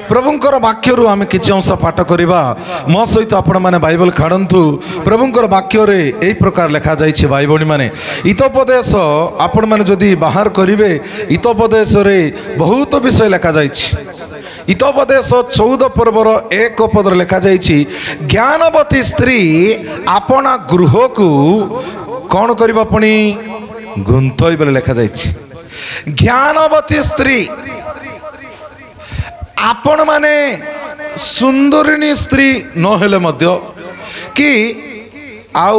प्रभुंकर वाक्यरू आम किसी अंश पाठ करवा मो सहित आपण मैंने बाइबल काढ़ु प्रभुंकर वाक्य यही प्रकार लिखा जाइए भाई भौणी मैंने हितोपदेश आपण मैंने जदि बाहर करेंगे हितोपदेश बहुत विषय लिखा जाइए हितोपदेश 14 पर्वर 1 पदर लिखा जाइए ज्ञानवती स्त्री आपना गृह को कौन करबा पुणी गुंथई बोले लिखा जाइए ज्ञानवती स्त्री आपण माने सुंदरिणी स्त्री नहेले मध्य कि आउ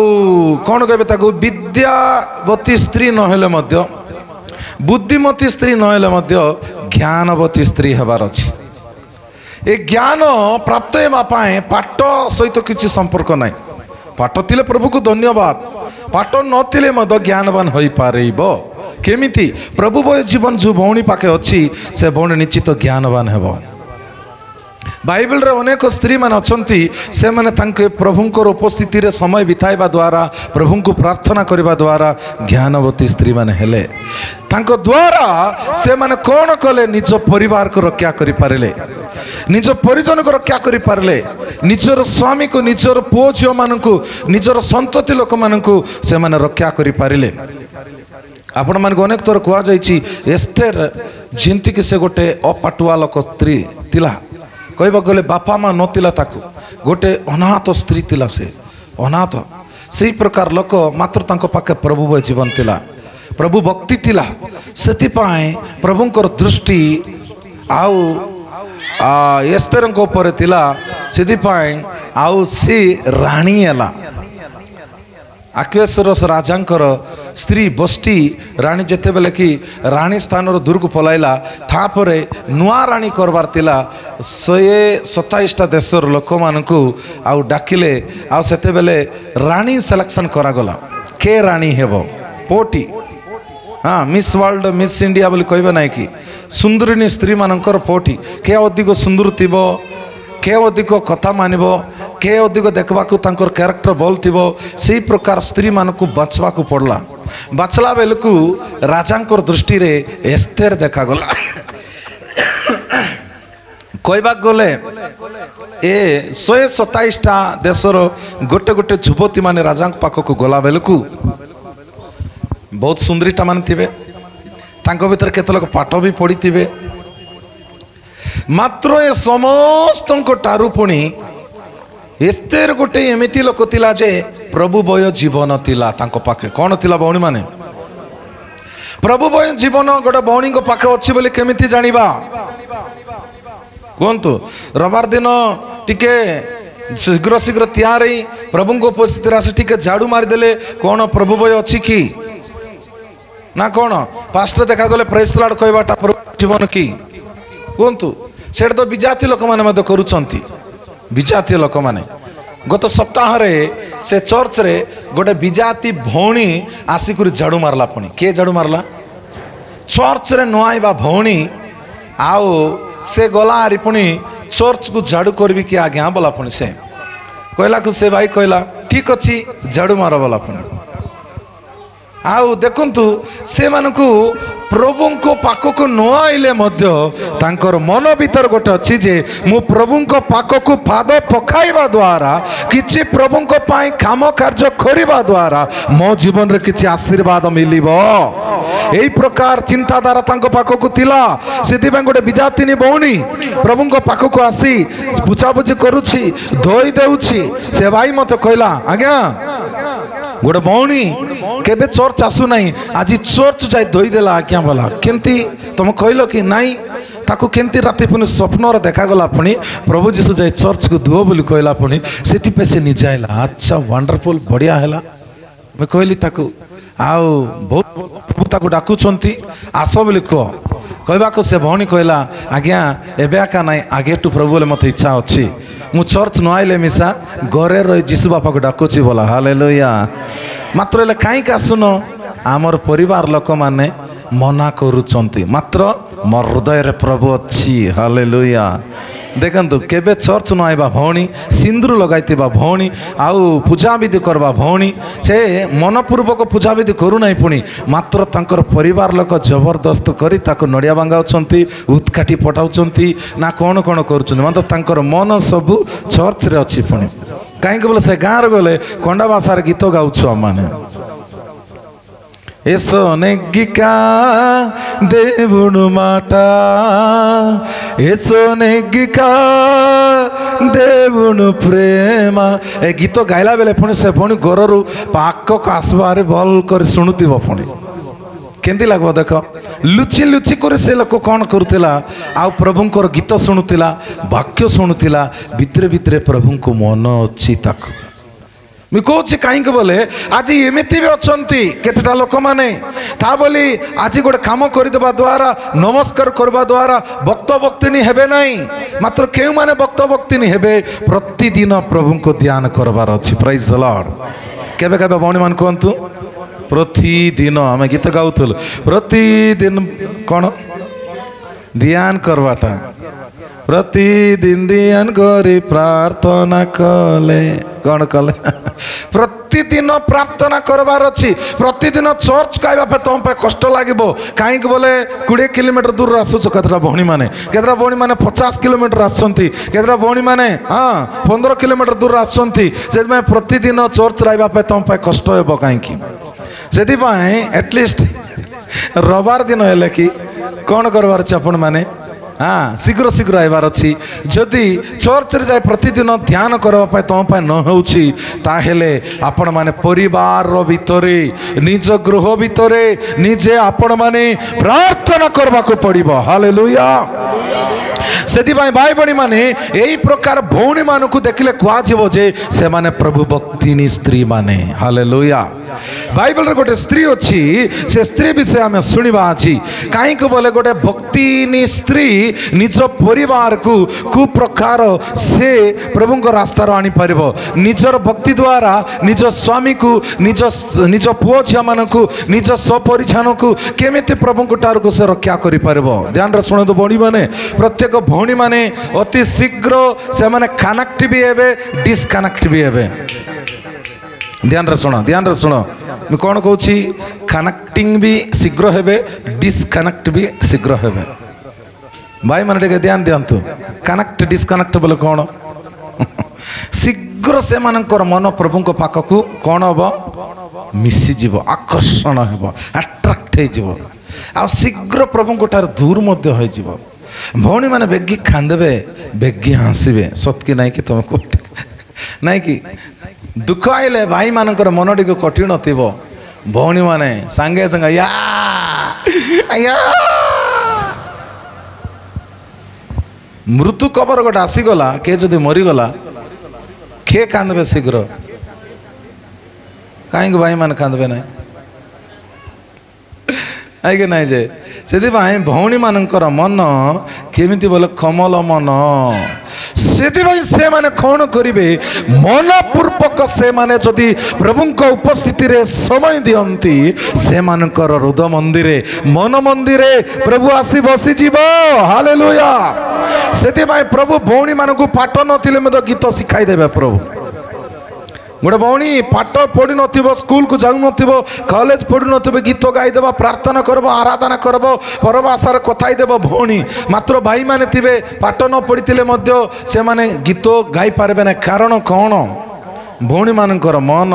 कौन कहबे ताको विद्यावती स्त्री नहेले मध्य बुद्धिमती स्त्री नहेले मध्य ज्ञानवती स्त्री हेबार अछि ए ज्ञान प्राप्त हेबा पाए पाठ सहित किछि संपर्क नाही पाठ थिले प्रभु को धन्यवाद पाठ नथिले मध्य ज्ञानवान होई पारेबो केमिति प्रभु बय जीवन जो भौणी पाखे अच्छी से भौणी निश्चित ज्ञानवान हेबो बाइबल रे अनेक स्त्री मान अछंती से माने तांके प्रभुंकर उपस्थिति रे समय बिताइबा द्वारा प्रभु को प्रार्थना करबा द्वारा ज्ञानवती स्त्री माने हेले तांको द्वारा से माने कोन कले निज परिवार को रक्षा करि पारले निज परिजन को रक्षा करि पारले निजर स्वामी को निजर पुओ झियो मान को निजर संतति लोक मान को से माने रक्षा करि पारले आपण मान अनेक थर कह जाइए एस्तेर जिंती कि से गोटे अपाटुआ लोक स्त्री तिला कहबा गले बापा माँ नथिला ताकू गोटे अनाथ स्त्री तिला से अनाथ से प्रकार लोक मात्र तांको पाखे प्रभु जीवन तिला प्रभु भक्ति तिला सेति पाए प्रभुंकर दृष्टि आउ एस्तेरंको ऊपर तिला सेति पाए आउ सी राणी एला आक्वेश्वरस राजांकर स्त्री बस्ती राणी जेते बेले कि राणी स्थान दूर को पलाइला थापरे नुआ राणी करबार तिला 127टा देशर लोक मानकू आउ डाकिले आउ सेते बेले राणी सिलेक्शन करा गला के राणी हेबो पोटी हाँ मिस वर्ल्ड मिस इंडिया बोली कहबे नाही कि सुंदरिनी स्त्री मानकर पोटी के अधिक सुंदर थिबो के अधिक कथा मानिबो के अधिक देखा कैरेक्टर भल थी से प्रकार स्त्री मान को बाछवा को पड़ला बाछला बेलू राजा दृष्टि रे एस्तेर देखागला कहबा गले ए 127टा देशर गोटे गोटे युवती माने राजा पाखक गला बेलू बहुत सुंदरीटा मान थे भीतर केत लोक पाठ भी पढ़ी थे मात्र ए समस्त टारू पुणी एस्तेर गोटे एमिति लोक तिला जे प्रभु बय जीवन तिला तांको पाखे कौन तिला भौणी माने प्रभु बय जीवन गोटे भौणी को पाखे अच्छी बोली केमिति जानिबा कहतु रविवार दिन टिके शीघ्र शीघ्र तैयार ही प्रभु को उपस्थित आसी टिके झाड़ू मारिदेले कौन प्रभु बय अच्छी कि ना कौन पास्टर देखा गले प्रेज लॉर्ड कहबाटा प्रभु जीवन कि कहतु सेठ तो विजाति लोक माने मध्य करूछंती विजातीय लोक माने गत सप्ताह रे से चर्च रे गोटे विजाती भौणी आसिक झाड़ू मारला पुणी किए झाड़ू मारला चर्च रे नुआईबा भौणी आउ से गला आरी पुणी चर्च को झाड़ू करबी कि आज्ञा बोला पुणी से कहला को से भाई कहला ठीक अच्छी झाड़ू मार बोला पुणी आउ देखंतु से मानकू प्रभु को पाखक न आइले मध्य तांकर मन भीतर गोटे अच्छी जे मु प्रभु को पाखक पाद पकाइबा द्वारा किछि प्रभु को पाई काम कार्य करिबा द्वारा मो जीवन रे किछि आशीर्वाद मिलिबो एई प्रकार चिंताधारा तांको पाखक थिला सेति बे गोटे विजातिनी भौणी प्रभु को पाखक आसी बुझाबुझी करूछि धोई देउछि से भाई मते कहला आज्ञा गोटे भौणी केबे चर्च आसु नहीं आज चर्च जाई धोई देला आज्ञा बोला केंती तुम कहल कि नाई ताकू केंती राति पुणी स्वप्न देखा गला पुणी प्रभु जीशु जाई चर्च को धुओ बोली कहला पुणी सेति पे से निज आइला अच्छा वंडरफुल बढ़िया हैला मैं कहली ताकू आउ बहुत प्रभु ताकू डाकुछंती आस बोली कह कहबा को से भौणी कहला आज्ञा एबे आका नाई आगे टू प्रभु बोले मते इच्छा अच्छी मु चर्च न आइले मिसा घरे रही जीशु बापा को डाकुची बोला हालेलुया मात्र ले काई का सुनो आमर परिवार लोक माने मना करूचंती मात्र मोर हृदय रे प्रभु अच्छी हालेलुया देखंतु केबे चर्च न आइबा भौणी सिंदूर लगाइतिबा भौणी आउ पूजा विधि करबा भौणी से मनपूर्वक पूजा विधि करू नाही पुणी मात्र तांकर परिवार लोक जबरदस्त करी ताको नडिया बांगाउछंती उत्काटी पटाउछंती ना कोन कोन करूछंती मात्र तांकर मन सब चर्च रे अछि पुणी काहे बोले से गाँव रे गले कंडा भाषार गीत गाउछु माने एसो नेगिका देवुनु माटा एसो नेगिका देवुनु प्रेमा ए गीत गाइला बेले पुणी से पुणी गोररु पाक आसबारे भल कर शुणुथिब पुणी केंदी लागबो देख लुचि लुचि कर से लोक कौन करुला आ प्रभुंकर गीत शुणुला वाक्य शुणुला भितरे भितरे प्रभुंको मन अच्छी ताक मैं कौच कहीं बोले आज एमती भी अच्छा केतटा लोक मैंने बोली आज गोटे कम करदेवा द्वारा नमस्कार करवा द्वारा भक्त भक्तिनी हेबे नहीं मात्र क्यों माने भक्त भक्तिनी हेबे प्रतिदिन प्रभु को ध्यान करवार अच्छी प्राइज द लॉर्ड केबे केबे भौणी मान कहतु प्रतिदिन आम गीत गाउल प्रतिदिन कौन ध्यान करवाटा प्रतिदिन ध्यान करी प्रार्थना कले कौन कले प्रतिदिन प्रार्थना करवार अच्छी प्रतिदिन चर्च खाइबा पे तुम पे कष्ट लगे कहीं बोले 20 किलोमीटर दूर आसुच केतटा भौणी मैंने 50 किलोमीटर आसुंती केतटा भौणी मैंने हाँ 15 किलोमीटर दूर आसुंती से प्रतिदिन चर्च रहा पे तुम पे कष्ट हे कहीं से एटलिस्ट रविवार दिन है कि कौन करवार आपण मैंने हाँ शीघ्र शीघ्र आइबार अच्छी जदि चर्च रे जाए प्रतिदिन ध्यान करबा तुम न होउछि ताहेले आपण माने परिवार भितरे निज गृह भितरे निजे आपण माने प्रार्थना करबा को पड़िबो हालेलुया सेति भाई बणी माने एई प्रकार भौणी मानकु देखले कुआ जीवो जे से माने प्रभु भक्तिनी स्त्री माने हालेलुया बाइबल रे गोटे स्त्री अच्छी से स्त्री विषय आम शुणा आज कहीं बोले गोटे भक्तिनी स्त्री निज परिवार को कुप्रकार से प्रभु रास्ता आनी पार निजर भक्ति द्वारा निज स्वामी को निज निज पुओ झिया मान निज सपरिछान को केमिति प्रभु ठार को से रक्षा करि पारबो ध्यान रे सुनो भौणी माने प्रत्येक भौणी माने अति शीघ्र से माने कनेक्ट भी हेबे डिस्कनेक्ट भी हेबे ध्यान रे सुनो मैं कौन कहूँ कनेक्टिंग भी शीघ्र हेबे डिस्कनेक्ट भी शीघ्र हेबे भाई मैंने ध्यान दिंतु कनेक्ट डिस्कनेक्ट बोले कौन शीघ्र से मानकर मन प्रभु पाखक कौन हम मिसीज आकर्षण हो अट्राक्ट हो आ शीघ्र प्रभु ठार दूर हो भौणी मैंने बेगी खांदेबे बेगी हंसबे सत कि नहीं कि तुम नहीं कि दुख आइले भाई मानकर मन टी कठिन थी भौणी माने सांगे सांगे या मृत्यु कबर गोटे आसीगला के जदि मरीगला किए कांदबे शीघ्र कहीं भाई मान कांदबे ना है कि नहीं जे से भौणी मानकर मन केमिति बोले कमल मन से माने कौन करिवे मनपूर्वक से माने जदि प्रभु उपस्थिति रे समय दियंती से मानकर हृदय मंदिर मन मंदिर प्रभु आसी बसी जीव हालेलुया से प्रभु भौणी मानक पाठ नथिले मते गीत शिखाई देबे प्रभु गोटे भौणी पाठ पढ़ी नथिबो स्कूल को जाऊ नथिबो कॉलेज पढ़ी नथिबो गीत गाई देबा प्रार्थना करबो आराधना करबो परभाषार कथाई देबो भौणी मात्र भाई माने थिबे पाठ न पढ़िथिले मध्य से माने गीत गाई पारबे ना कारण कौन भौणी मानकर मन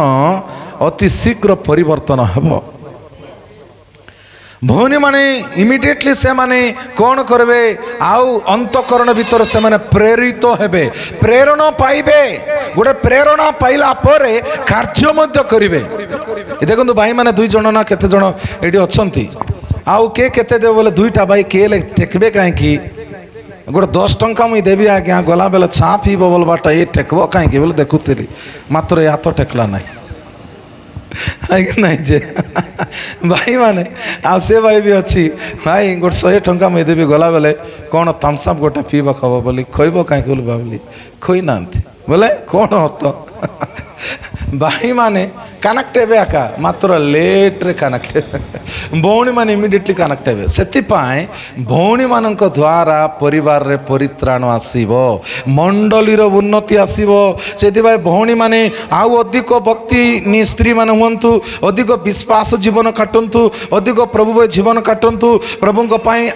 अति शीघ्र परिवर्तन हेबो भौणी माने इमिडिएटली से माने कौन करबे आउ अंतकरण भीतर से माने प्रेरित हेबे प्रेरणा पाइबे गोटे प्रेरणा पाइला परे कार्य मध्य करिवे देखंतु भाई माने दुई जण ना केते जण एडी अछंती आउ के केते दे बोले दुईटा भाई के टेकबे काहे कि गोटे 10 टंका मुई देबी आज्ञा गला बेले चा पीब बोलबाटा ये टेकबो काहे कि बोले देखुतली मात्र या तो टेकला नहीं है कि नहीं जे भाई माने आ से भाई भी अच्छी भाई गोटे 100 टंका मुई देबी गला बेले कौन थम्सअप गोटे पीब खब बोली खोब कहीं बोली भावली खोई ना बोले कौन हत भाई माने कनेक्ट हे आका मात्र लेट रे कनेक्ट भौणी मान इमिडिएटली कनेक्ट हे से भौणी मान द्वारा परिवार रे परित्राण आसीबो मंडली रो उन्नति आसीबो से भौणी माने आउ अधिक भक्ति स्त्री मान हुंतु अधिक विश्वास जीवन काटंतु अधिक प्रभु जीवन काटंतु प्रभु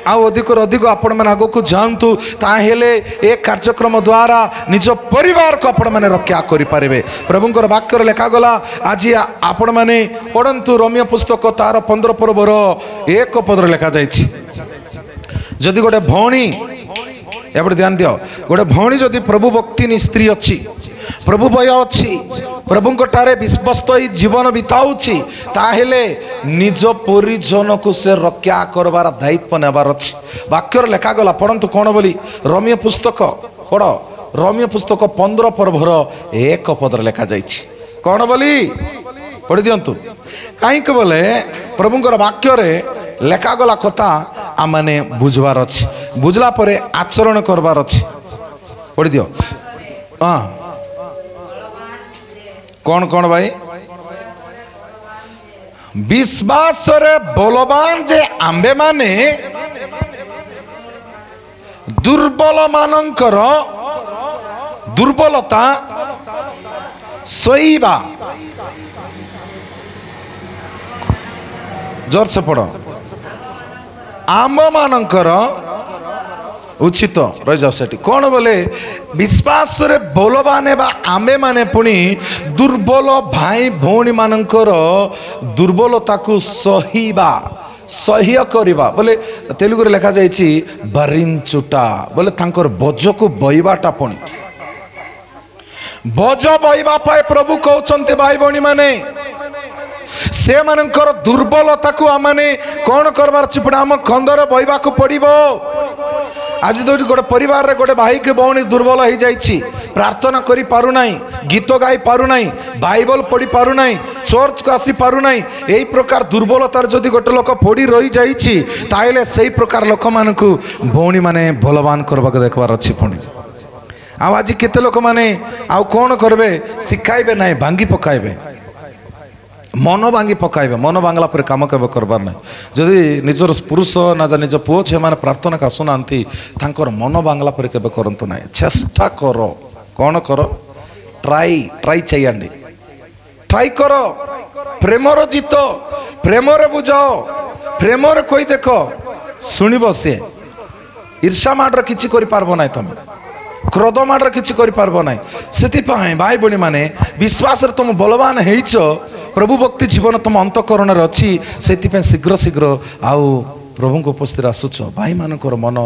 आउ अधिक आपण मैंने आग को जातु ताहेले ए कार्यक्रम द्वारा निज परिवार को आपण मैंने रक्षा करें प्रभुंर वाक्य लेखा गला आज आपण मैंने पढ़ंतु रोमियो पुस्तक तार 15 पर्वर 1 पदर लेखा जाइछि जदि गोटे भौणी एपटे ध्यान दियो गोटे भौणी जदि प्रभु भक्ति स्त्री अच्छी प्रभु भय अच्छी प्रभुंटारे विश्वस्त जीवन बिताऊँच ताहेले निज परिजन को से रक्षा करवार दायित्व नेबार अच्छी वाक्यर लेखा गला पढ़ंतु कौन बोली रोमियो पुस्तक पढ़ रोमियो पुस्तक 15 पर्वर 1 पदर लेखा जाइछि कौन बोली पढ़ी दियंतु कहीं बोले प्रभुंर वाक्य लेखा गला कथा आम मैंने बुझवार अच्छी बुझला परे आचरण करवार अच्छी पढ़ी दियो हाँ कौन कौन भाई विश्वास रे बलवान जे आंबे माने दुर्बल मानंकर दुर्बलता सहीबा जोर से पढ़ो आम मानंकर उचित रही जाओ सेठी कौन बोले विश्वास रे बलवान बा आमे माने पुणी दुर्बल भाई भौणी मानंकर दुर्बलता को सहीबा सह्य करवा बोले तेलुगु रे लेखा जाइछि बरिंचुटा बोले तांकर बोझ को बइबाटा पुणी बोझ बइबा पाए प्रभु कहउचंते भाई भौणी माने से मानकर दुर्बलता को आमने कौन करबार चिपड़ा आम खंदर बइबा को पड़िबो आज जो गोटे परिवार रे गोटे भाई के भौणी दुर्बल हो जाइछि प्रार्थना करि पारु नाही गीत गाई पारु नाही बाइबल पढ़ी पारु नाही चर्च को आसी पारु नाही एई प्रकार दुर्बलतार जदि गोटे लोक पड़ी रही जाइछि ताइले सेई प्रकार लोक मानकु भौणी माने बलवान करबा को देखबार अछि पुणी आ आज केते लोक माने आ कोन करबे सिखाइबे नाही भांगी पकाइबे मन भांगी पकाइबे मन भांगला पर काम केबे करबार ना जदि निजर पुरुष ना जा निज पुओ छे माने प्रार्थना का सुनांती तांकर मन भांगला पर केबे करंतु ना चेष्टा करो कौन करो ट्राई चाहिए ट्राई करो प्रेमर जीत प्रेमरे बुझाओ प्रेमरे कोई देख शुणव सी ईर्षा माड्र किछि करि पारबो ना तमे क्रोध माड्र किछि करि पारबो ना सेतिपाई भाई बणी माने विश्वास रे तुम बलवान हेइछ प्रभु भक्ति जीवन तुम अंतकरण रे अछि सेतिपाई शीघ्र शीघ्र आउ प्रभु को उपस्थित आसुछ भाई मानकर मन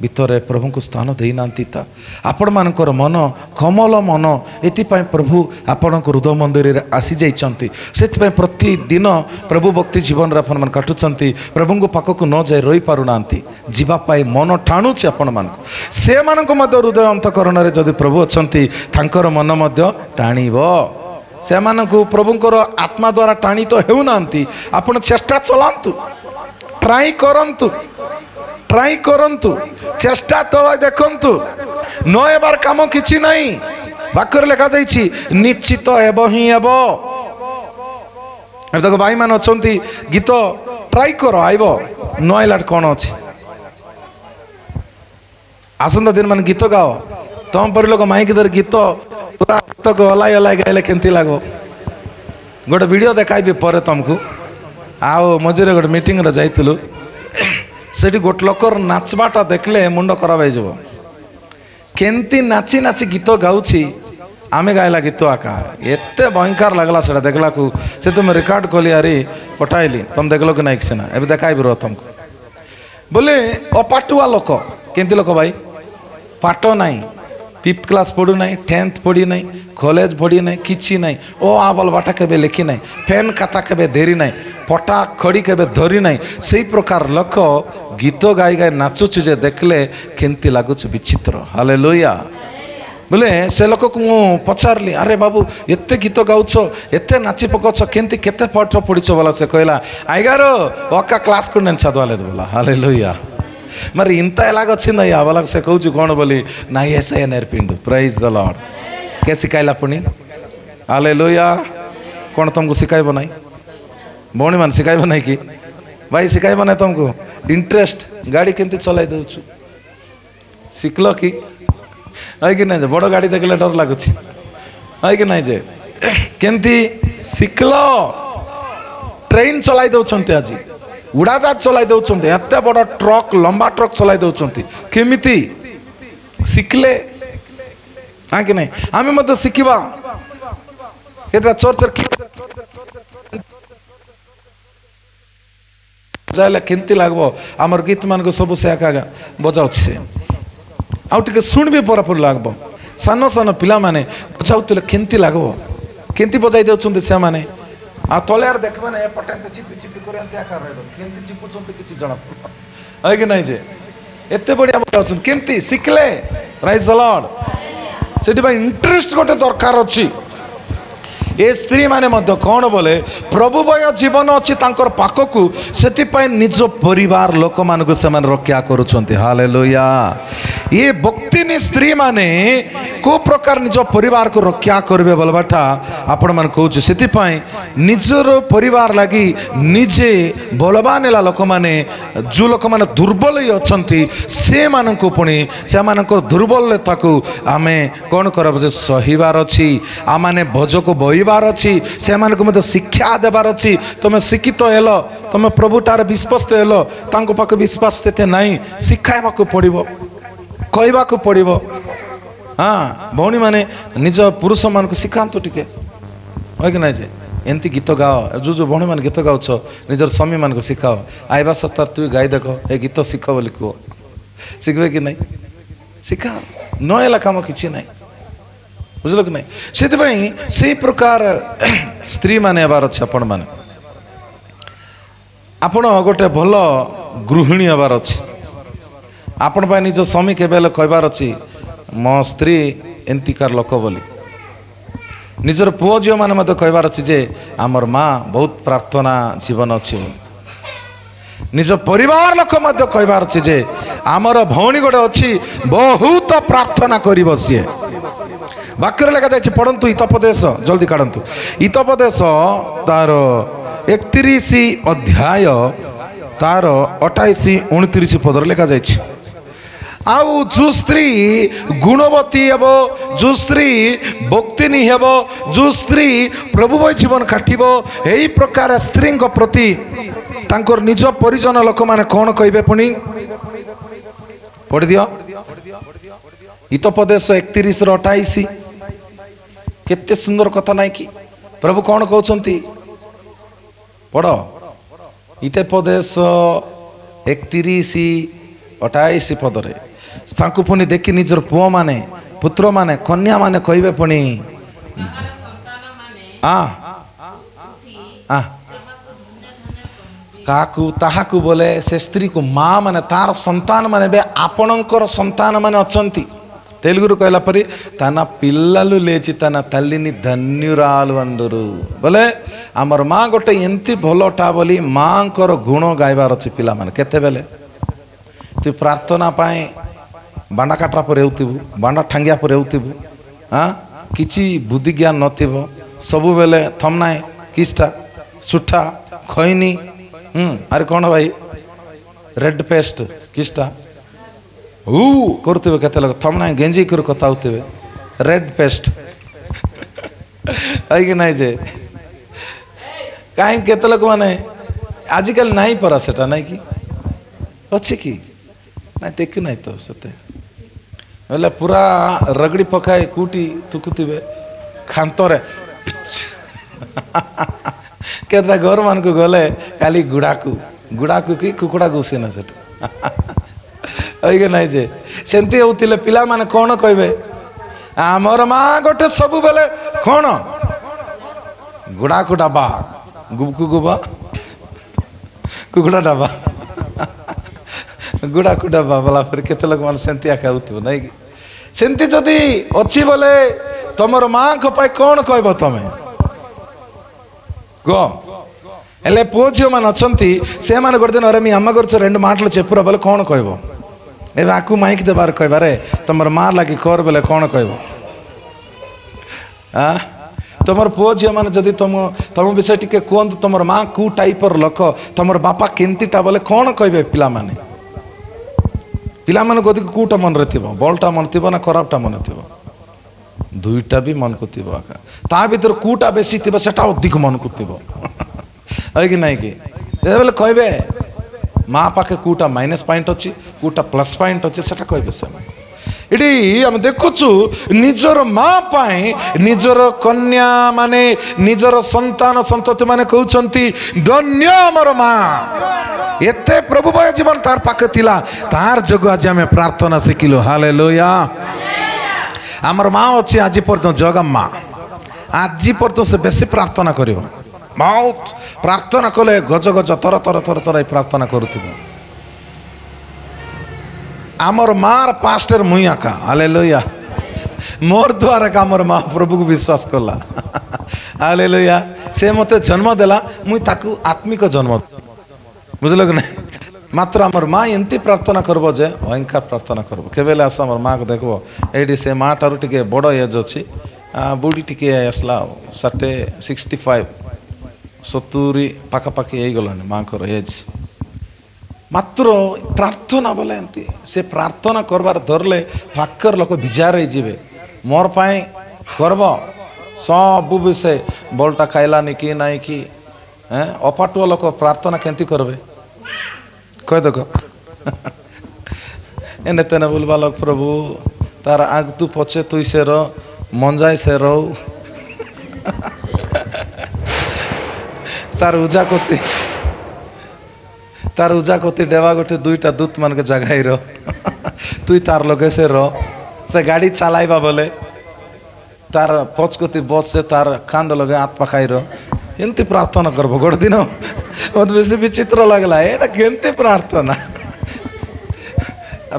भितर प्रभु को स्थान दे नांती ता आपण मानकर मन कमल मन एतिपाई प्रभु आपण हृदय मंदिर रे आसी जाइछंती सेतिपाई प्रतिदिन प्रभु भक्ति जीवन रे आपण मन काटुछंती प्रभु को पाख को न जाय रही पारु नांती जीवा पाई मन ठाणुछि आपण मान से मानक मध्य हृदय अंतकरण रे जदि प्रभु अछंती तांकर मन मध्य टाणीबो से मानक प्रभुंकर आत्मा द्वारा टाणी तो हेउ नांती आपण चेष्टा चलांतु ट्राई करंतु चेष्टा तो देखंतु न एबार काम किछि नहीं वाक्य लेखा जाइछि निश्चित हेबो ही हेबो अब देखो भाई मान अछंती गीत ट्राई करो आइबो न आइलाट कोन अछि आसंता दिन मान गीत गाओ तुम पर लोग माइक धर गीत पूरा गीत को हलाई हलाई गाइले केंती लागो गोटे वीडियो देखाइबे परे तुमको आओ मझे गोटे मीटिंग रे जाइतलु सेठी गोटे लोकर नाचबाटा देखले मुंड खराब हो केंती नाची नाची गीत गाउछि आमे गायला गीत आका एते भयंकर लगला सेटा देखला को से तुम रिकॉर्ड कली अरे पठाइली तुम देखलो कि नहीं सेना एबे देखाइबे रो तुमको बोले अपाटुआ लोक केंती लोक भाई पाठ नहीं 5th क्लास पढ़ू नहीं 10th पढ़ी नहीं कॉलेज पढ़ी नहीं किसी नहीं ओ आबल बाटा केबे लिखी नहीं फैन खाता केबे देरी नहीं पटा खड़ी केबे धरी नहीं सही प्रकार लोक गीत गाई गाई नाचुछु जे देखले केंती लागुछ विचित्र हालेलुया बोले से लोक को पचारली अरे बाबू एते गीत गाउछ एते नाची पकाउछ केंती केते पाठ पढ़िछ बोला से कहला आइगारो ओका क्लास को नेन छदवाले बोला हालेलुया మరి ఇంత ఎలాగొచ్చిందయ్యా వాళ్ళకి से कहूँ कौन बोली ना ऐसा నేర్పిండు ప్రైజ్ ద లార్డ్ कैसी कहला पुणी हालेलुया कौन तुमको सिखाइब ना भौणी मान सिखाइब ना कि भाई सिखाइब ना तुमको इंटरेस्ट गाड़ी केमती चलाई दौचु शिखल कि है कि नहीं बड़ गाड़ी देखले डर लगुच है कि नहीं जे केमती शिखल ट्रेन चलाई दौरान आज उड़ाजाज चलाई दौरान एत बड़ ट्रक लंबा ट्रक चलाई दौरान केमिति शिखले हाँ कि नहीं आम मत शिखा चर्च जाइले केमती लगबो आमर गीत मान को सब से आका बजाउछि से आउ टिके शुणबी पूरापूर लगबो सान सान पिला माने बजाउतिले केमती लगबो केमती बजाई देउछन्ते से माने आ तलेर देखबे ना एपटे चिपी चिपी करे अंते आकार रहबो केमती चिपुछन्ते किछि जणा है कि नहीं जे एते बढ़िया बजाउछन्ते केमती शिखले प्राइज द लॉर्ड सेठी भाई इंटरेस्ट गोटे दरकार अछि ए स्त्री माने मध्य कौन बोले प्रभु भय जीवन अच्छी पाखकू से निज परिवार लोक मान को रक्षा करुँच हालेलुया ये भक्तिनी स्त्री माने को प्रकार निज परिवार को रक्षा करेंगे बोलबाटा आपण मान कहूँ से निजर परिवार लगी निजे बलवान लोक मैंने जो लोक मैंने दुर्बल अच्छा से मानक पुणी से दुर्बलता को आम कौन कर सहीबार अच्छी आम मैंने भोज को बहिबार अच्छी से मत शिक्षा देवार अच्छी तुम शिक्षित हेल तुम प्रभुटार विश्वस्त हेल पाक विश्वास से नाई शिखाइबा पड़ो कहवा पड़ो हाँ भौणी माने निज पुरुष मान को शिखातु टिके है कि ना जे एमती गीत गाओ जो जो भौणी मान गीत गाउछ निजर स्वामी मान को शिखाओ आइबा सप्ताह तु गाई देख ए गीत शिख बोली कह शिखबे कि नहीं शिखा नला कम कि ना बुझल कि नहीं से प्रकार स्त्री माने हबार अच्छे आपण माने आपण गोटे भल गृहिणी हबार अच्छे आपण पाई निज स्वामी केबेले कहबार अच्छी मो स्त्री एंतिकार लोक बोली निजर पुओ झील मैंने मत कहबार अच्छी जे आमर माँ बहुत प्रार्थना जीवन अच्छी निज परिवार लोक मत कहबार अच्छी जे आमर भौणी गोटे अच्छी बहुत प्रार्थना कर सी वाक्य लिखा जाए पढ़ंतु हितोपदेश जल्दी काढ़ंतु हितोपदेश तार 31 अध्याय तार 28 29 पदर लिखा जाए आउ जो स्त्री गुणवती हेब जो स्त्री भक्तिनी हेब जो स्त्री प्रभु जीवन काटब यही प्रकार स्त्री प्रति तांकर निज परिजन लोक माने कौन कहे पुणी पढ़ दियो हितोपदेश 31:28 केते सुंदर कथा नाई कि प्रभु कौन कहते पढ़ हितोपदेश 31:28 पदरे तांकु पुणी देखी निजर पुओ माने पुत्र माने कन्या माने कहबे पुणी काकू ताहाकू बोले से स्त्री को माँ माने तार संतान माने बे आपणकर संतान माने अछंती तेलुगु कहला परी ताना पिल्ललु लेची ताना तल्लिनी धन्युरालु अंदुरु बोले आमर माँ गोटे एंती भलटा बोली माँकर गुण गाइबार अच्छी पिला माने केते बेले तु प्रार्थना पाए बांडा काटा पर हेउथिबु बांडा ठांगिया पर हेउथिबु हाँ किछि बुद्धि ज्ञान नथिबो सबु बेले थमनाए किस्टा सुठा खैनी अरे कौन भाई रेड पेस्ट किस्टा करते केते लोग थमना गेंजी कर कथा होते रेड पेस्ट है कि नहीं जे कहीं केते लोग माने आजिकल नहीं परा सेटा नहीं कि अच्छी कि नहीं देख नहीं तो सते बोले पूरा रगड़ी पकाए कूटी तुकुतिबे खांतरे केता घर मान को गले खाली गुड़ाकू कि कुकुड़ा घुसे ना सेटा है कि नहीं जे सेमती होतिले पिला माने कौन कहबे आमर माँ गोटे सब बेले कौन गुड़ाकू डाबा गुबकू गुबा कुकुड़ा डाबा गुड़ाकू डाबा बोला फिर केते लोग मान सेमती आखा होतिबो नहीं कि सेमती जदी अच्छी बोले तमर माँ को पाई कौन कहबो तमे गो हेले पुओ झील मैंने अच्छा से मैंने गोटे दिन अरे मी अम्मा गुरी रेंडु माटलु चेपुरा बोले कौन कहबो ए आकू माइक देवार कहबारे तुम माँ लगी कर बोले कौन कहब तुम पुओ झी मैंने जदि तुम तुम विषय टी कहतु तुम माँ कौ टाइपर लोक तुम बापा केमतीटा बोले कौन कहे पिला माने पिला मान कदी कौटा मन रे भलटा मन थी ना खराबटा मन थी दुईटा भी मन को थी ता भर कौटा बेसी थी सेटा अधिक मन को थी है कि नहीं कि बोले कहे माँ पाखे कौटा माइनस पॉइंट अच्छी कौटा प्लस पॉइंट अच्छी सेटा कहे से इटी आम देखुचु निजर माँ पाए निजर कन्या माने निजर संतान संतति माने कहउचंती धन्य हमर माँ एते प्रभु भय जीवन तार पाखे थिला तार जग आज आम प्रार्थना शिखिलु हालेलुया आमर माँ अच्छी आज पर्यटन जगम्मा आज पर्यटन से बेसी प्रार्थना कर बहुत प्रार्थना कले गज गज तर तर तर तर प्रार्थना करुथिबो आमर मार पास्टर मुई आका हालेलुया मोर द्वारा का आमर माँ प्रभु को विश्वास कला हालेलुया से मते जन्म देला मुई ताकू आत्मिक जन्म बुझल कि नहीं मात्र आमर माँ एमती प्रार्थना करबो जे भयंकर प्रार्थना करबो केबेले आस आमर माँ को देखबो एडी से माँ ठारू टिके बड़ एज अछि बुढ़ी टिके आसला 65 70 पाखापाखि हो गलानी माँ को एज मात्र प्रार्थना बोले एमती से प्रार्थना करबार धरले फाकर लोक बिजार जीवे मोर पाए करब सब विषय बलटा खाइलानी कि नाई कि अपाटुआ लोक प्रार्थना केमती करबे कह देख एने तेने बोलबा लोक प्रभु तार आग तू पछे तुई से रह मंजाई से रह तार उजा कोती डेवा गोटे दुईटा दूत मान के जगाई रो तुई तार लगे से रो से गाड़ी चलाइबा बोले तार पचकोती बस से तार कांद लगे हाथ पखाई रो एमती प्रार्थना करबो गोटे दिन मत बेसी विचित्र लगला एटा केमती प्रार्थना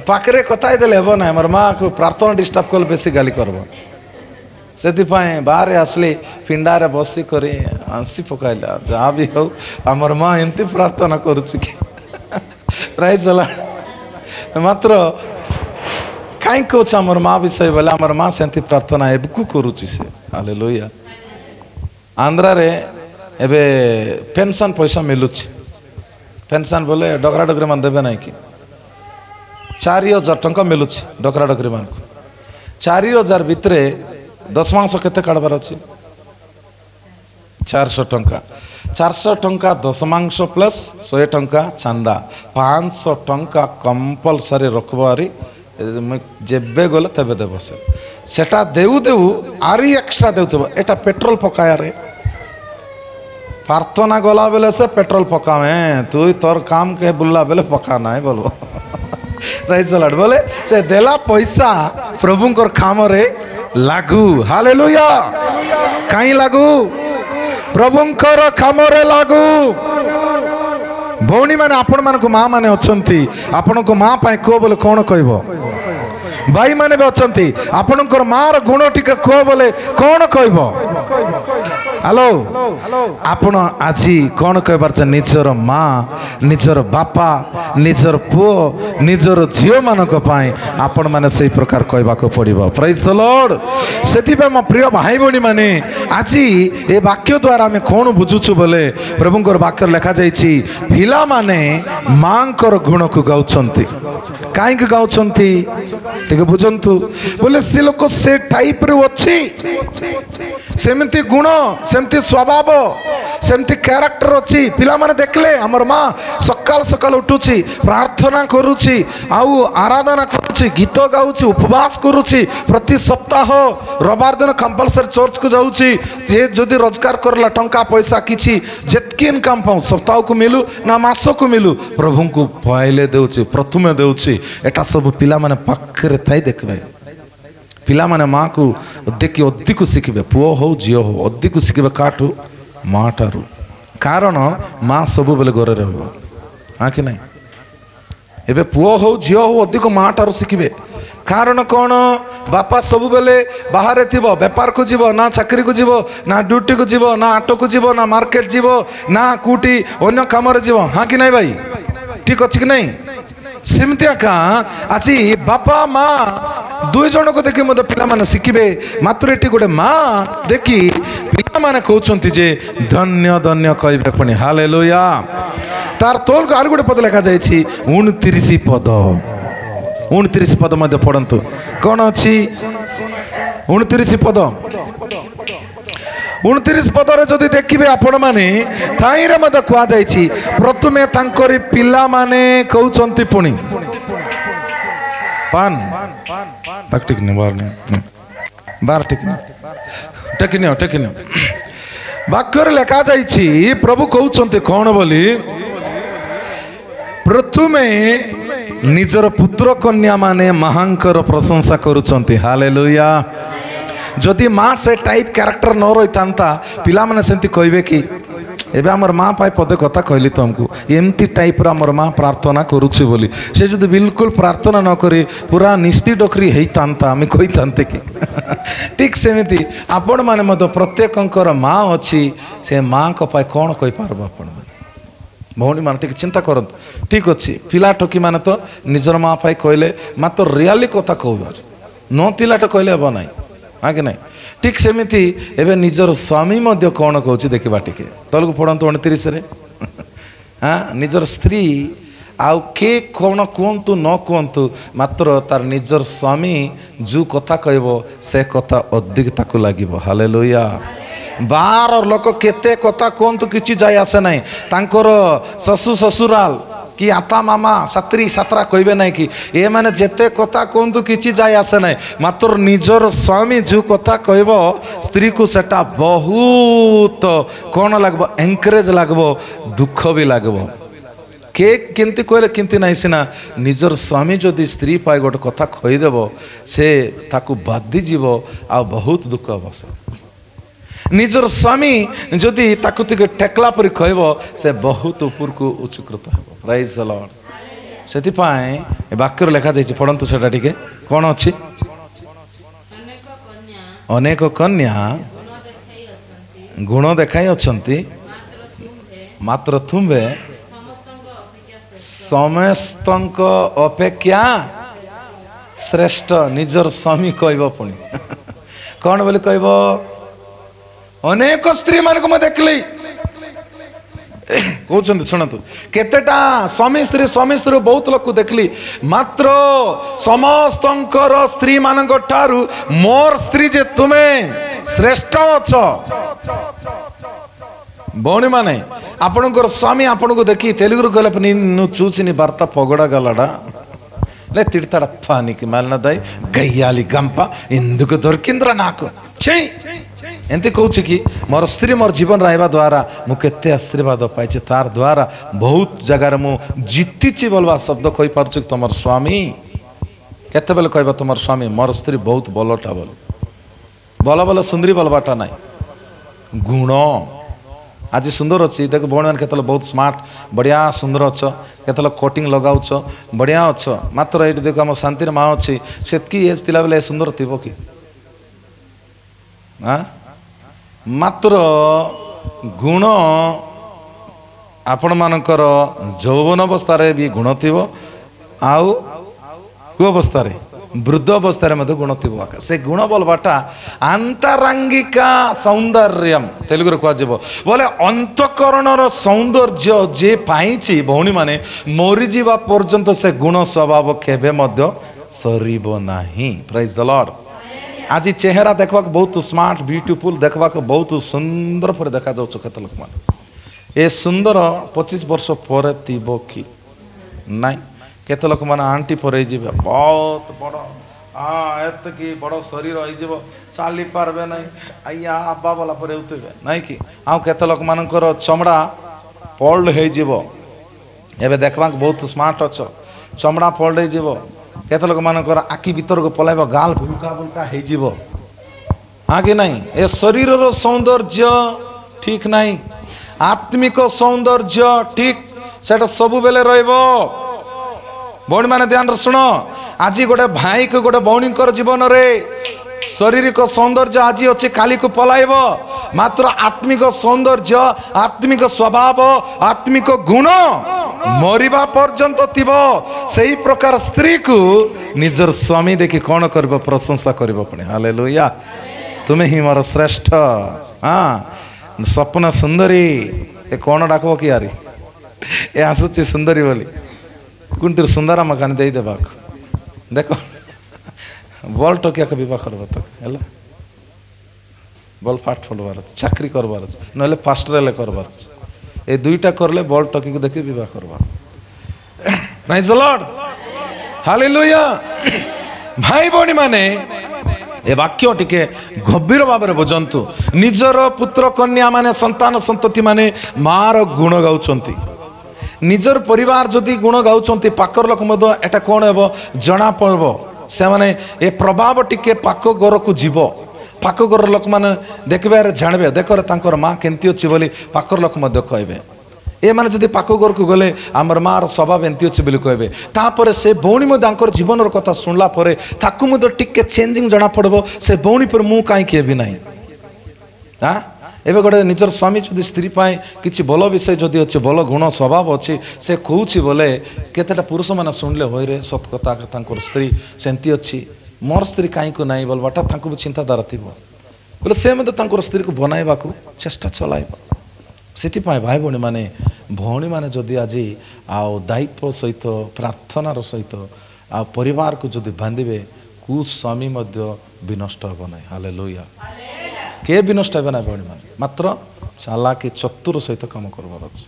पाखरे कथाई देले हेबो ना हमर माँ को प्रार्थना डिस्टर्ब कल बेसी गाली करबो से बाहर आसली पिंडारे बसी कर हंसी पकाइला जहाँ भी हो आमर माँ एमती प्रार्थना करुच्ची प्राइज मात्र कहीं कौच आमर माँ विषय बोले आमर माँ से प्रार्थना एबकू करुच्ची से हालेलुया आंध्रा रे एबे पेंशन पैसा मिलुची पेंशन बोले डगरा डगरी मान देवे ना कि 4000 टंका मिलुची डगरा डगरी मान को 4000 भितर दशमांश केते काढ़बार अच्छी 400 टंका 400 टंका दशमांश प्लस 100 टंका चांदा 500 टंका कंपलसरी रखबारी जेबे गले तेबे देव सेटा देउ देउ आरी एक्स्ट्रा देउथबो एटा पेट्रोल पकाया रे प्रार्थना गला बेले से पेट्रोल पकावे तू तोर काम के बुल्ला बेले पकाना है बोलो राइज लड बोले से देला पैसा प्रभुंकर काम रे लागू हालेलुया कहीं लागू प्रभुंकर कामरे लागू भौणी माने आपण मानक माँ माने अछंती आपण को माँ पाए को बोले कौन कहबो भाई माने भी अछंती आपणकर मार गुण टिके कह बोले कौन कहबो हेलो आपण आज कौन कहबार निजर माँ निजर बापा निजर पुओ निजर झील मानक पाए आपण माने से प्रकार कहबाक पड़िबो प्रेज द लॉर्ड सेति पे मो प्रिय भाई बणी माने आज ए वाक्य द्वारा आमे कौन बुझुछु बोले प्रभुंकर वाक्य लिखा जाइछि पिला माने मांकर गुण को गाउछंती काई के गाउछंती ठीक बुझंतु बोले से लोक से टाइप रे अछि सेमती गुण सेमती स्वभाव सेमती कैरेक्टर अच्छी पिला माने देखले हमर माँ सकाल सकाल उठुची प्रार्थना करुची आउ आराधना करुची गीत गाउची उपवास करुची प्रति सप्ताह रविवार दिन कंपलसरी चर्च को जाउची जे जदि रोजगार करला टंका पैसा किछि जेतकी इनकम पाऊ सप्ताह को मिलू ना मास को मिलू प्रभु को पहले देउची प्रथमे देउची एटा सब पिला माने पाखरे थाई देखबे पिला माने माँ को देखि अधिक शिखबे पुओ हो झील हो अधिक शिखबे काठू माँ ठारू कारण माँ सब बेले घरे रहिबो हाँ कि नहीं एबे पुओ हो झील हो अधिक माँ ठारू शिखबे कारण कौन बापा सब बेले बाहर थिबो व्यापार को जीवो ना चाकरी को जीवो ना ड्यूटी को जीवो ना ऑटो को जीवो ना मार्केट जीवो ना कोटी अन्य काम रे जीवो हाँ कि नहीं भाई ठीक अछि कि नहीं सेमतिया का आज बापा माँ दुई जन को देखी मत पिला माने शिखिबे मात्र एटी गोटे माँ देखी ପିଲାମାନେ କହୁଛନ୍ତି ଯେ ଧନ୍ୟ ଧନ୍ୟ କହିବେ ପୁଣି ହାଲେଲୁୟା। ତାର ତଳକୁ ଆଉ ଗୋଟେ ପଦ ଲେଖାଯାଇଛି 29 ପଦ। 29 ପଦ ମଧ୍ୟ ପଢ଼ନ୍ତୁ। କ'ଣ ଅଛି 29 ପଦ? 29 ପଦରେ ଯଦି ଦେଖିବେ ଆପଣମାନେ, ତାହିଁରେ ମଧ୍ୟ କୁହାଯାଇଛି ପ୍ରଥମେ ତାଙ୍କରି ପିଲାମାନେ କହୁଛନ୍ତି ପୁଣି ପାନ ତାକୁ ଟିକେ ବାର ଟେକିନିଅ ବାକ୍ୟରେ ଲେଖାଯାଇଛି ପ୍ରଭୁ କହୁଛନ୍ତି କ'ଣ ବୋଲି, ପ୍ରଥମେ ନିଜର ପୁତ୍ର କନ୍ୟା ମାନେ ମାଙ୍କର ପ୍ରଶଂସା କରୁଛନ୍ତି ହାଲେଲୁୟା। ଯଦି ମା ସେ ଟାଇପ୍ କ୍ୟାରେକ୍ଟର ନ ରହିଥାନ୍ତା ପିଲାମାନେ ସେମିତି କହିବେ କି ଏବେ ଆମର ମା ପାଇଁ ପଦେ କଥା କହିଲି ତୁମକୁ, ଏମିତି ଟାଇପ୍ର ଆମର ମା ପ୍ରାର୍ଥନା କରୁଛି ବୋଲି। ସେ ଯଦି ବିଲକୁଲ ପ୍ରାର୍ଥନା ନ କରି ପୁରା ନିସ୍ତି ଡୋକରି ହେଇଥାନ୍ତା ଆମେ କହିଥାନ୍ତେ କି? ଠିକ୍ ସେମିତି ଆପଣମାନେ ମଧ୍ୟ ପ୍ରତ୍ୟେକଙ୍କର ମା ଅଛି, ସେ ମାଙ୍କ ପାଇଁ କ'ଣ କହିପାରିବ ଆପଣମାନେ? ଭଉଣୀମାନେ ଟିକେ ଚିନ୍ତା କରନ୍ତୁ। ଠିକ୍ ଅଛି, ପିଲା ଟୋକିମାନେ ତ ନିଜର ମା ପାଇଁ କହିଲେ ମାତ୍ର ରିଆଲି କଥା କହୁଛି, ନ ପିଲାଟା କହିଲେ ହେବ ନାହିଁ, ହଁ କି ନାହିଁ? ଠିକ୍ ସେମିତି ଏବେ ନିଜର ସ୍ୱାମୀ ମଧ୍ୟ କ'ଣ କହୁଛି ଦେଖିବା ଟିକେ, ତଳକୁ ପଢ଼ନ୍ତୁ 29ରେ। ନିଜର ସ୍ତ୍ରୀ ଆଉ କିଏ କ'ଣ କୁହନ୍ତୁ ନ କୁହନ୍ତୁ, ମାତ୍ର ତାର ନିଜର ସ୍ୱାମୀ ଯେଉଁ କଥା କହିବ ସେ କଥା ଅଧିକ ତାକୁ ଲାଗିବ ହାଲେଲୁୟା। ବାହାର ଲୋକ କେତେ କଥା କୁହନ୍ତୁ କିଛି ଯାଇ ଆସେ ନାହିଁ, ତାଙ୍କର ଶ୍ୱଶୁରାଲ କି ଆତା ମାମା ସାତ୍ରୀ ସାତ୍ରା କହିବେ ନାହିଁ କି ଏମାନେ ଯେତେ କଥା କୁହନ୍ତୁ କିଛି ଯାଇ ଆସେ ନାହିଁ, ମାତ୍ର ନିଜର ସ୍ୱାମୀ ଯେଉଁ କଥା କହିବ ସ୍ତ୍ରୀକୁ ସେଟା ବହୁତ କ'ଣ ଲାଗିବ, ଏନକରେଜ ଲାଗିବ, ଦୁଃଖ ବି ଲାଗିବ। କେ କେମିତି କହିଲେ କେମିତି ନାହିଁ ସିନା, ନିଜର ସ୍ୱାମୀ ଯଦି ସ୍ତ୍ରୀ ପାଇଁ ଗୋଟେ କଥା କହିଦେବ ସେ ତାକୁ ବାଧିଯିବ ଆଉ ବହୁତ ଦୁଃଖ ହବ। ସେ ନିଜର ସ୍ୱାମୀ ଯଦି ତାକୁ ଟିକେ ଟେକଲା ପରି କହିବ ସେ ବହୁତ ଉପରକୁ ଉଚ୍ଚକୃତ ହେବ। ପ୍ରାଇଜ୍ ଦ ଲର୍ଡ। ସେଥିପାଇଁ ଏ ବାକ୍ୟରେ ଲେଖାଯାଇଛି, ପଢ଼ନ୍ତୁ ସେଟା ଟିକେ କ'ଣ ଅଛି, ଅନେକ କନ୍ୟା ଗୁଣ ଦେଖାଇ ଅଛନ୍ତି, ମାତ୍ର ତୁମ୍ଭେ ସମସ୍ତଙ୍କ ଅପେକ୍ଷା ଶ୍ରେଷ୍ଠ। ନିଜର ସ୍ୱାମୀ କହିବ ପୁଣି କ'ଣ ବୋଲି କହିବ, ଅନେକ ସ୍ତ୍ରୀ ମାନଙ୍କୁ ମୁଁ ଦେଖିଲି କହୁଛନ୍ତି, ଶୁଣନ୍ତୁ କେତେଟା ସ୍ୱାମୀ ସ୍ତ୍ରୀ ବହୁତ ଲୋକ ଦେଖିଲି, ମାତ୍ର ସମସ୍ତଙ୍କର ସ୍ତ୍ରୀ ମାନଙ୍କ ଠାରୁ ମୋର ସ୍ତ୍ରୀ ଯେ ତୁମେ ଶ୍ରେଷ୍ଠ ଅଛ। ଭଉଣୀ ମାନେ ଆପଣଙ୍କର ସ୍ୱାମୀ ଆପଣଙ୍କୁ ଦେଖି ତେଲୁଗୁରୁ କହିଲେ నువ్వు చూసి నీ భర్త పొగడగలడా, లే తిడతాడా, పానికి మాలిన దాయి గయ్యాలి గంప ఎందుకు దొరికిందిరా నాకు చెయ్యి ଏମିତି କହୁଛି କି ମୋର ସ୍ତ୍ରୀ ମୋର ଜୀବନ ରହିବା ଦ୍ୱାରା ମୁଁ କେତେ ଆଶୀର୍ବାଦ ପାଇଛି, ତାର ଦ୍ୱାରା ବହୁତ ଜାଗାରେ ମୁଁ ଜିତିଛି ବୋଲବା ଶବ୍ଦ କହିପାରୁଛି। ତୁମର ସ୍ୱାମୀ କେତେବେଳେ କହିବ ତୁମର ସ୍ୱାମୀ ମୋର ସ୍ତ୍ରୀ ବହୁତ ଭଲଟା ବୋଲ, ଭଲ ସୁନ୍ଦରୀ ବୋଲବାଟା ନାହିଁ, ଗୁଣ। ଆଜି ସୁନ୍ଦର ଅଛି ଦେଖ ଭଉଣୀମାନେ, କେତେବେଳେ ବହୁତ ସ୍ମାର୍ଟ ବଢ଼ିଆ ସୁନ୍ଦର ଅଛ, କେତେବେଳେ କୋଟିଂ ଲଗାଉଛ ବଢ଼ିଆ ଅଛ, ମାତ୍ର ଏଇଠି ଦେଖ ଆମ ଶାନ୍ତିର ମା ଅଛି, ସେତିକି ଏଜ୍ ଥିଲାବେଳେ ଏ ସୁନ୍ଦର ଥିବ କି? ମାତ୍ର ଗୁଣ ଆପଣମାନଙ୍କର ଯୌବନ ଅବସ୍ଥାରେ ବି ଗୁଣ ଥିବ, ଆଉ କେଉଁ ଅବସ୍ଥାରେ, ବୃଦ୍ଧ ଅବସ୍ଥାରେ ମଧ୍ୟ ଗୁଣ ଥିବ। ସେ ଗୁଣ ବୋଲବାଟା ଆନ୍ତରାଙ୍ଗିକା ସୌନ୍ଦର୍ଯ୍ୟମ୍ ତେଲୁଗୁରେ କୁହାଯିବ, ବୋଲେ ଅନ୍ତଃକରଣର ସୌନ୍ଦର୍ଯ୍ୟ ଯିଏ ପାଇଛି ଭଉଣୀମାନେ ମରିଯିବା ପର୍ଯ୍ୟନ୍ତ ସେ ଗୁଣ ସ୍ୱଭାବ କେବେ ମଧ୍ୟ ସରିବ ନାହିଁ। ପ୍ରାଇଜ୍ ଦ ଲର୍ଡ। ଆଜି ଚେହେରା ଦେଖିବାକୁ ବହୁତ ସ୍ମାର୍ଟ ବ୍ୟୁଟିଫୁଲ, ଦେଖିବାକୁ ବହୁତ ସୁନ୍ଦର ପରେ ଦେଖାଯାଉଛ କେତେ ଲୋକମାନେ, ଏ ସୁନ୍ଦର 25 ବର୍ଷ ପରେ ଥିବ କି ନାଇଁ? କେତେ ଲୋକମାନେ ଆଣ୍ଟି ପରେ ହେଇଯିବେ, ବହୁତ ବଡ଼ ଏତିକି ବଡ଼ ଶରୀର ହେଇଯିବ, ଚାଲି ପାରିବେ ନାହିଁ, ଆଜ୍ଞା ଆବା ବାଲା ପରେ ହେଉଥିବେ ନାଇଁ କି? ଆଉ କେତେ ଲୋକମାନଙ୍କର ଚମଡ଼ା ପଲ୍ଡ ହେଇଯିବ, ଏବେ ଦେଖିବାକୁ ବହୁତ ସ୍ମାର୍ଟ ଅଛ, ଚମଡ଼ା ପଲ୍ଡ ହେଇଯିବ। କେତେ ଲୋକମାନଙ୍କର ଆଖି ଭିତରକୁ ପଳାଇବ, ଗାଲ ବୁଲକା ହେଇଯିବ, ହଁ କି ନାହିଁ? ଏ ଶରୀରର ସୌନ୍ଦର୍ଯ୍ୟ ଠିକ୍ ନାହିଁ, ଆତ୍ମିକ ସୌନ୍ଦର୍ଯ୍ୟ ଠିକ୍ ସେଟା ସବୁବେଳେ ରହିବ। ଭଉଣୀମାନେ ଧ୍ୟାନରେ ଶୁଣ, ଆଜି ଗୋଟେ ଭାଇକୁ ଗୋଟେ ଭଉଣୀଙ୍କର ଜୀବନରେ ଶାରୀରିକ ସୌନ୍ଦର୍ଯ୍ୟ ଆଜି ଅଛି, କାଲିକୁ ପଳାଇବ, ମାତ୍ର ଆତ୍ମିକ ସୌନ୍ଦର୍ଯ୍ୟ, ଆତ୍ମିକ ସ୍ୱଭାବ, ଆତ୍ମିକ ଗୁଣ ମରିବା ପର୍ଯ୍ୟନ୍ତ ଥିବ। ସେହି ପ୍ରକାର ସ୍ତ୍ରୀକୁ ନିଜର ସ୍ୱାମୀ ଦେଖି କ'ଣ କରିବ? ପ୍ରଶଂସା କରିବ ପୁଣି ହାଲେଲୁୟା, ତୁମେ ହିଁ ମୋର ଶ୍ରେଷ୍ଠ। हाँ स्वप्न सुंदरी ए कौन डाकब कि यारी ए आसुची सुंदरी बोली कुंटी सुंदरा मकान दे देवा देख बल टकिया के बा करब तो है बल फाट फुटबार अच्छे चाकरी करबार अच्छे ना पास्टर हेल्ले करबार अच्छे ए दुईटा करले बल टकी को देखी बा करबार प्रेज द लॉर्ड हालेलुया भाई भौणी माने ए वाक्य टिके गंभीर भाव में बुझंतु निजर पुत्र कन्या माने संतान संतति माने मार गुण गाउछंती निजर परिवार जदि गुण गाउछंती पाकर लोक मद एटा कोन हेबो जना पड़बो से माने ए प्रभाव टिके पाक घर को जीव पाक घर लोक माने देखबे जानबे देखरे तांकर मां केंती अछि बोली पाकर लोक मद कहबे ए माने जदि पाक घर को गले आमर मार स्वभाव एंती अछि बोली कहबे तापर से भौणी मद तांकर जीवन कथा सुनला परे ताकु मद टिके चेंजिंग जना पड़बो से भौणी पर मु काई के भी नाही हां एबे गोटे निजर स्वामी जदि स्त्री पाए किछि भल विषय जदि अच्छे भल गुण स्वभाव अच्छे से कहूँ बोले केतेटा पुरुष मैंने शुणिले हो रे सत कथा तांकर स्त्री सेमती अच्छी मोर स्त्री कहीं को नहीं बोलवाटा तांको भी चिंताधारा थी बोले से मतलब स्त्री को बनाइबा को चेष्टा चलाइबा से भाई भौणी माने जदि आज आउ दायित्व सहित प्रार्थनार सहित आ परिवार को जदि बांधिबे कुस्वामी मध्य विनष्ट हो ना हालेलुया के विनष्ट हो ना भौणी माने मात्र चालाकी चतुर सहित काम करबार अछि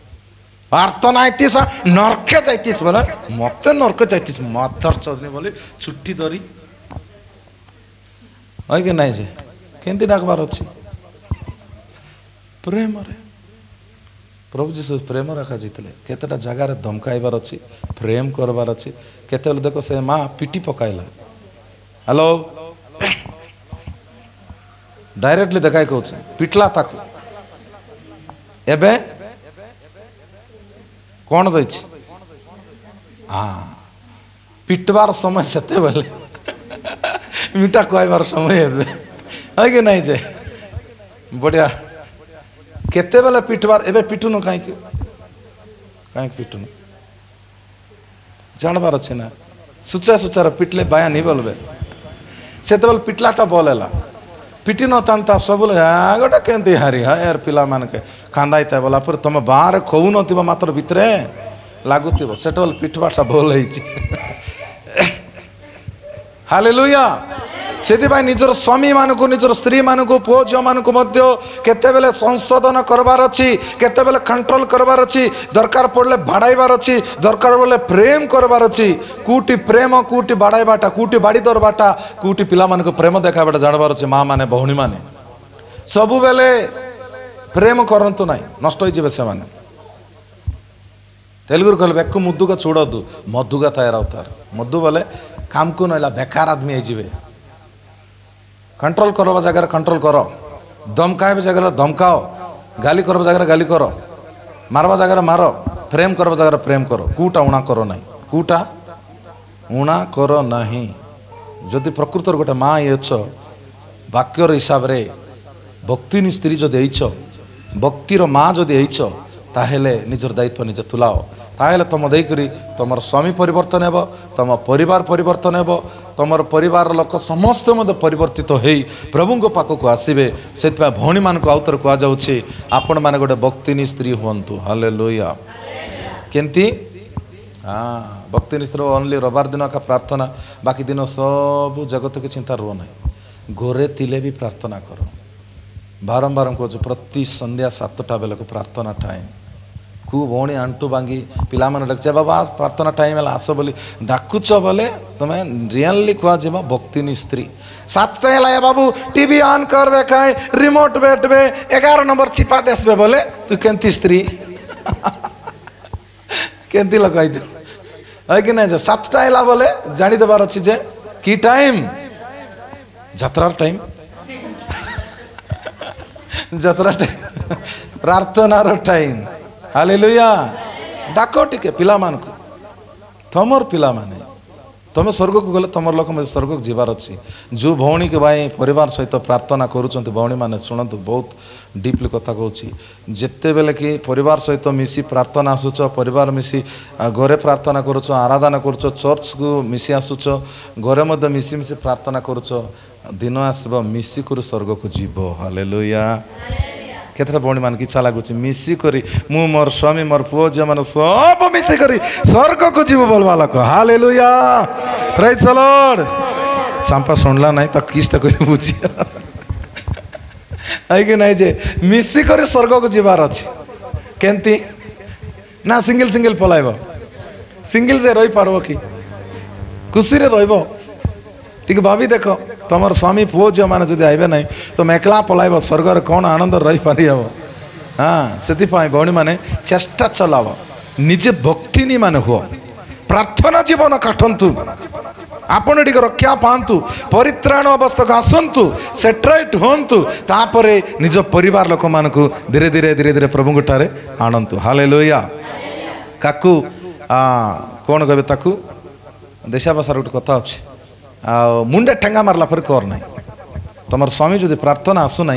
प्रार्थना आइतिस नरके जाइतिस बोले मत नरके जाइतिस मदर चौधरी बोले छुट्टी धरी है कि नहीं जे केंती डाकबार अछि प्रेम रे प्रभु जीसस प्रेम रखा जीतले केतेटा जगार धमकाइबार अच्छी प्रेम करबार अच्छी केते देखो से माँ पिटी पकाइला हेलो डायरेक्टली देखाई कहूँ पिटला ताकू एबे कौन दे हाँ पिटबार समय सेते बेले मीठा कहबार समय एबे है कि नहीं जे बढ़िया केते बेले पिटबार एबे पिटुनु कहीं पिटुनु जानबार अच्छे ना सुचा सुचार पिटले बाया नहीं बोलबे सेते बेले पिटलाटा बोलेला पिटी न तांता सब गोटे केंती हारी हाँ यार पिला मान के कांदाई बोला पर तुम बाहर खौ न मात्र भितरे लगुव से पिटवाटा भल हालेलुया से निजर स्वामी मानक निजर स्त्री मानक पुओ झील मानक केतेबेले संशोधन करबार अच्छी केतेबेले कंट्रोल करबार अच्छी दरकार पड़े बाड़ाइबार अच्छी दरकार पड़े प्रेम करबार अच्छी कूटी प्रेम कूटी बाड़ाइबाटा कूटी बाड़ी दरबाटा कूटी पिला मानक प्रेम देखाबाटा जानबार अच्छी माँ माने भौणी माने सबु बेले प्रेम करंतु नाही नष्ट होई जिवे से माने तेलुगु कहले बेक मुद्दुगा चूड़दु मधुगा तैयार मधु बोले काम को नहला बेकार आदमी होइजिवे कंट्रोल करवा जगह कंट्रोल कर धमकाए जगह धमकाओ गाली करवा जगह गाली कर मारवा जगह मार प्रेम करवा जगह प्रेम कर कूटा उणा कर ना कूटा उणा कर ना जदि प्रकृत गोटे माँ ये वाक्यर हिसाब रे भक्तिनी स्त्री जदि भक्तिर माँ जदि ताहेले निजर दायित्व निजे तुलाओ ताहेले तुम देकरी तुम स्वामी परिवर्तन हेब तुम परिवार परिवर्तन हेब तुम परिवार लोक समस्त परिवर्तित हो प्रभु को पाखक आसबे से भौणी मान को आउतर कहुच्छे आपण मैंने गोटे भक्तिनी स्त्री हूँ हालेलुया केंती हाँ भक्तिनी स्त्री ओनली रविवार दिन का प्रार्थना बाकी दिन सब जगत की चिंता रुह ना घरे तिले भी प्रार्थना कर बारंबार कहूँ प्रति संध्या 7टा बेले को प्रार्थना टाइम कु भौणी आंटू बांगी पिला मन डाक बाबा प्रार्थना टाइम है आस बोली डाकुच बोले तुम्हें रियली कह भक्तिनी स्त्री 7टा है बाबू टीवी ऑन करबे कहीं रिमोट बैठबे 11 नंबर चिपा देसबे बोले तू केंती स्त्री केंती लगाई दे है कि नहीं 7टा है बोले जानी देवार अच्छी जे की टाइम जत्रार टाइम जतरा टाइम प्रार्थनार टाइम हालेलुया डाक टिके पिला मान को तमर पिला माने तुम स्वर्ग को गले तुम लोक स्वर्ग को जीवार अच्छी जो भौणी के भाई परिवार सहित प्रार्थना करुँच भौणी मैंने शुणु बहुत डीपली कथा कहूँ जिते बेले कि परिवार सहित मिसी प्रार्थना आसुच परिवार मिसी घरे प्रार्थना करुच आराधना करुच चर्च को मिसी आसुच घरे मिसी मिसी प्रार्थना करुच दिन आसब मिसिकर स्वर्ग को जीव हालेलुया केतटा भौणी मान इच्छा लगुच मिसिक मु मोर स्वामी मोर पुओ झील मान सब मिसिक स्वर्ग को जीव बोलवा लोक हालेलुया प्रेज द लॉर्ड चंपा शुणला ना तो किष्ट कर बुझी है कि नहीं जे मिसिक स्वर्ग को जीवार अच्छे केमती ना सिंगल सिंगल पलाइब सिंगल जे रही पार्ब कि खुशी रे रहिबो ठीक भाभी देख तुम स्वामी पुओ झील मैंने जब आइबे ना तुम एकला पलाइब स्वर्ग कौन आनंद रही पारि हम हाँ से भौणी मैंने चेष्टा चलाव निजे भक्तिनी मान हुआ प्रार्थना जीवन काटंतु आपण टी रक्षा पातु परित्राण अवस्था को आसतु सेटरेट हूँ तापर निज परिवार लोक मान धीरे धीरे धीरे धीरे प्रभु ठारे आणतु हालेलुया काकू कौन कहे ताकू देशा भाषार गोटे कथा अच्छे आ मुंडे ठेंगा मारला पर कर ना तुम स्वामी जो प्रार्थना आसुना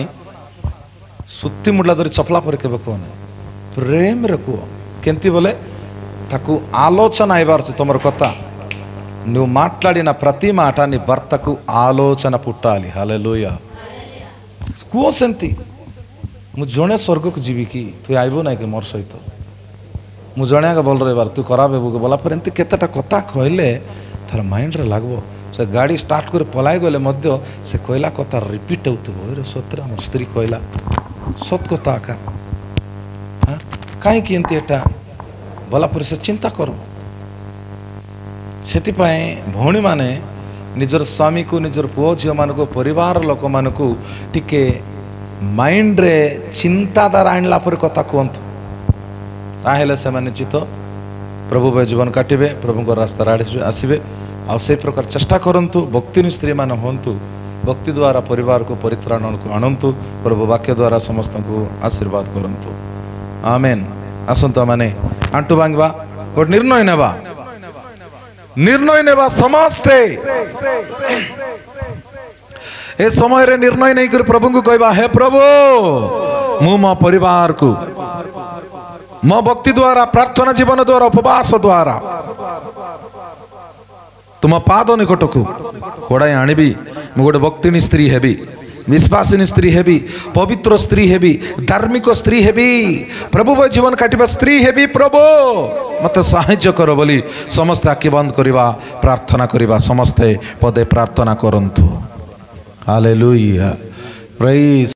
सुती मुडला धरी चपला पर के कह ना प्रेम रे कह केंती बोले ताकू आलोचना आइबार तुम कथा నువ్వు మాట్లాడిన ప్రతి మాట నీ భర్తకు ఆలోచన పుట్టాలి హల్లెలూయా କୁହ ସେମିତି ମୁଁ ଜଣେ ସ୍ୱର୍ଗକୁ ଯିବି କି ତୁ ଆଇବୁ ନାହିଁ କି ମୋର ସହିତ ମୁଁ ଜଣେ ଆଗ ଭଲ ରହିବାର ତୁ ଖରାପ ହେବୁ କି ବୋଲା ପରେ ଏମିତି କେତେଟା କଥା କହିଲେ ତାର ମାଇଣ୍ଡରେ ଲାଗିବ ସେ ଗାଡ଼ି ଷ୍ଟାର୍ଟ କରି ପଳାଇ ଗଲେ ମଧ୍ୟ ସେ କହିଲା କଥା ରିପିଟ୍ ହେଉଥିବ ରେ ସତରେ ଆମର ସ୍ତ୍ରୀ କହିଲା ସତ କଥା ଆକା କାହିଁକି ଏମିତି ଏଟା ବୋଲା ପରେ ସେ ଚିନ୍ତା କର से भौणी माने निजर स्वामी को निजर पुओ झील मान परिवार लोक मान टिके माइंड रे चिंताधारा आणला पर कथा कहतु ताहेले से निश्चित प्रभु भाई जीवन काटिबे प्रभु को रास्ता आसबे से प्रकार चेष्टा करंतु भक्ति स्त्री मान हंतु भक्ति द्वारा परिवार को परित्राण को आणंतु प्रभु वाक्य द्वारा समस्त को आशीर्वाद करंतु आमेन आसंतु माने आंटू भांगवा गोटे निर्णय नेबा समस्ते ए समय रे निर्णय नहीं कर प्रभु को कहबा हे प्रभु मु मो परिवार को मो भक्ति द्वारा प्रार्थना जीवन द्वारा उपवास द्वारा तुम पाद निकट को कोड़ाई आनिबी मु गोटे भक्तिनी स्त्री हेबी विश्वासिनी स्त्री हेबी पवित्र स्त्री हेबी धार्मिक स्त्री हेबी प्रभु भाई जीवन काटिबा स्त्री हेबी प्रभु मत साहाय्य कर बोली समस्ते आखि बंद करिबा प्रार्थना करिबा समस्ते पदे प्रार्थना करंतु हालेलुया प्रेज